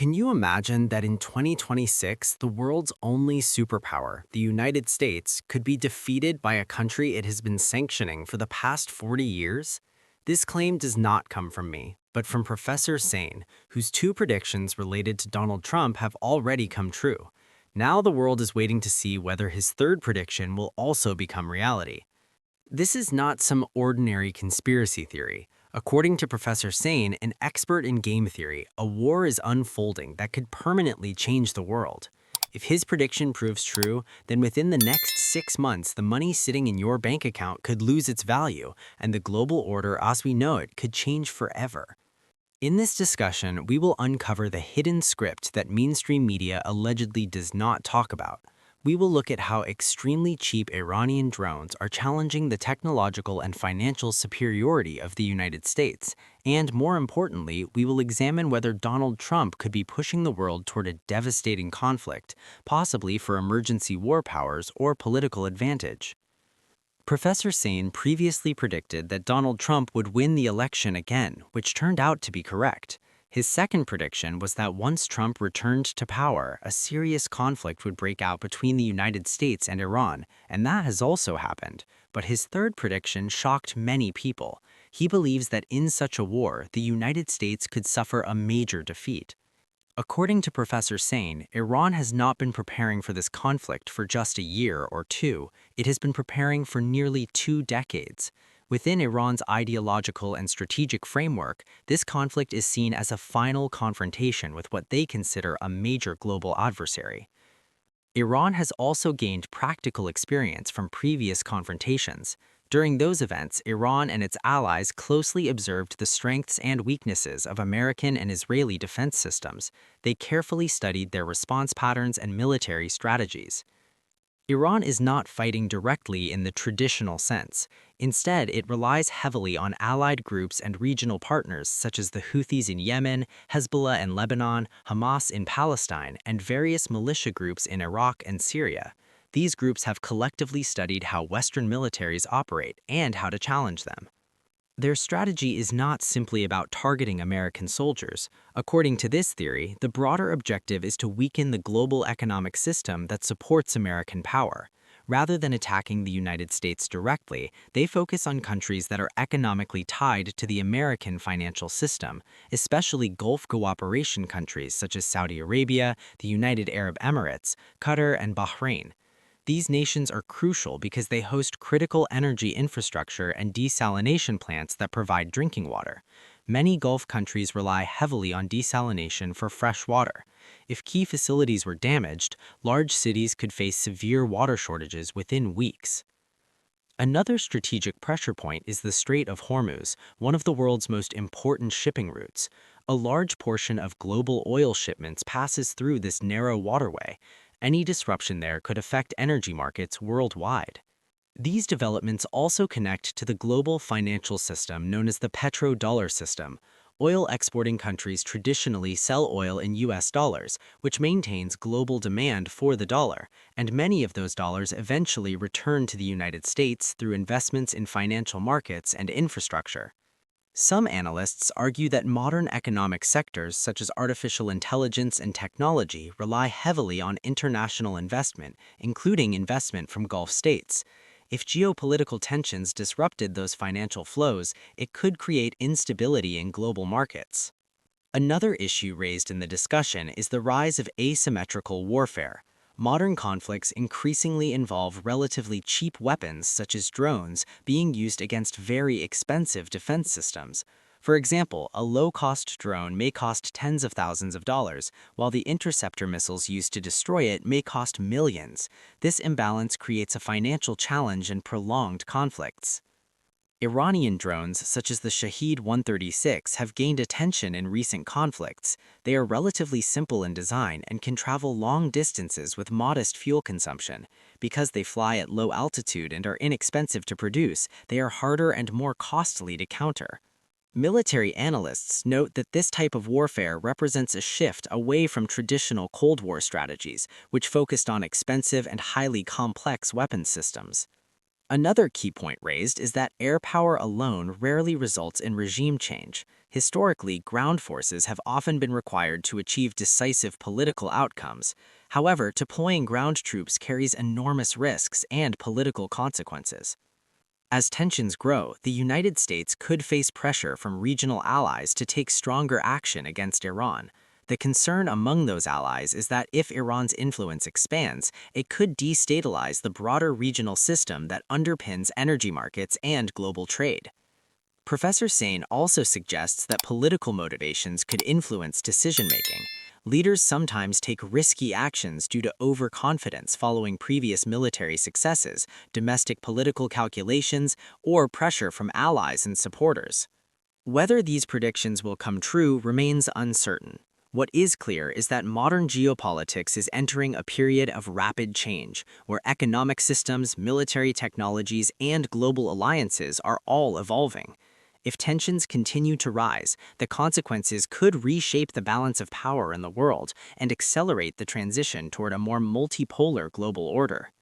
Can you imagine that in 2026, the world's only superpower, the United States, could be defeated by a country it has been sanctioning for the past 40 years? This claim does not come from me, but from Professor Sane, whose two predictions related to Donald Trump have already come true. Now the world is waiting to see whether his third prediction will also become reality. This is not some ordinary conspiracy theory. According to Professor Sane, an expert in game theory, a war is unfolding that could permanently change the world. If his prediction proves true, then within the next 6 months, the money sitting in your bank account could lose its value, and the global order as we know it could change forever. In this discussion, we will uncover the hidden script that mainstream media allegedly does not talk about. We will look at how extremely cheap Iranian drones are challenging the technological and financial superiority of the United States. And more importantly, we will examine whether Donald Trump could be pushing the world toward a devastating conflict, possibly for emergency war powers or political advantage. Professor Sane previously predicted that Donald Trump would win the election again, which turned out to be correct. His second prediction was that once Trump returned to power, a serious conflict would break out between the United States and Iran, and that has also happened. But his third prediction shocked many people. He believes that in such a war, the United States could suffer a major defeat. According to Professor Sane, Iran has not been preparing for this conflict for just a year or two. It has been preparing for nearly 2 decades. Within Iran's ideological and strategic framework, this conflict is seen as a final confrontation with what they consider a major global adversary. Iran has also gained practical experience from previous confrontations. During those events, Iran and its allies closely observed the strengths and weaknesses of American and Israeli defense systems. They carefully studied their response patterns and military strategies. Iran is not fighting directly in the traditional sense. Instead, it relies heavily on allied groups and regional partners such as the Houthis in Yemen, Hezbollah in Lebanon, Hamas in Palestine, and various militia groups in Iraq and Syria. These groups have collectively studied how Western militaries operate and how to challenge them. Their strategy is not simply about targeting American soldiers. According to this theory, the broader objective is to weaken the global economic system that supports American power. Rather than attacking the United States directly, they focus on countries that are economically tied to the American financial system, especially Gulf cooperation countries such as Saudi Arabia, the United Arab Emirates, Qatar, and Bahrain. These nations are crucial because they host critical energy infrastructure and desalination plants that provide drinking water. Many Gulf countries rely heavily on desalination for fresh water. If key facilities were damaged, large cities could face severe water shortages within weeks. Another strategic pressure point is the Strait of Hormuz, one of the world's most important shipping routes. A large portion of global oil shipments passes through this narrow waterway. Any disruption there could affect energy markets worldwide. These developments also connect to the global financial system known as the petrodollar system. Oil exporting countries traditionally sell oil in US dollars, which maintains global demand for the dollar, and many of those dollars eventually return to the United States through investments in financial markets and infrastructure. Some analysts argue that modern economic sectors such as artificial intelligence and technology rely heavily on international investment, including investment from Gulf states. If geopolitical tensions disrupted those financial flows, it could create instability in global markets. Another issue raised in the discussion is the rise of asymmetrical warfare. Modern conflicts increasingly involve relatively cheap weapons such as drones being used against very expensive defense systems. For example, a low-cost drone may cost tens of thousands of dollars, while the interceptor missiles used to destroy it may cost millions. This imbalance creates a financial challenge and prolonged conflicts. Iranian drones, such as the Shahed 136, have gained attention in recent conflicts. They are relatively simple in design and can travel long distances with modest fuel consumption. Because they fly at low altitude and are inexpensive to produce, they are harder and more costly to counter. Military analysts note that this type of warfare represents a shift away from traditional Cold War strategies, which focused on expensive and highly complex weapons systems. Another key point raised is that air power alone rarely results in regime change. Historically, ground forces have often been required to achieve decisive political outcomes. However, deploying ground troops carries enormous risks and political consequences. As tensions grow, the United States could face pressure from regional allies to take stronger action against Iran. The concern among those allies is that if Iran's influence expands, it could destabilize the broader regional system that underpins energy markets and global trade. Professor Sain also suggests that political motivations could influence decision-making. Leaders sometimes take risky actions due to overconfidence following previous military successes, domestic political calculations, or pressure from allies and supporters. Whether these predictions will come true remains uncertain. What is clear is that modern geopolitics is entering a period of rapid change, where economic systems, military technologies, and global alliances are all evolving. If tensions continue to rise, the consequences could reshape the balance of power in the world and accelerate the transition toward a more multipolar global order.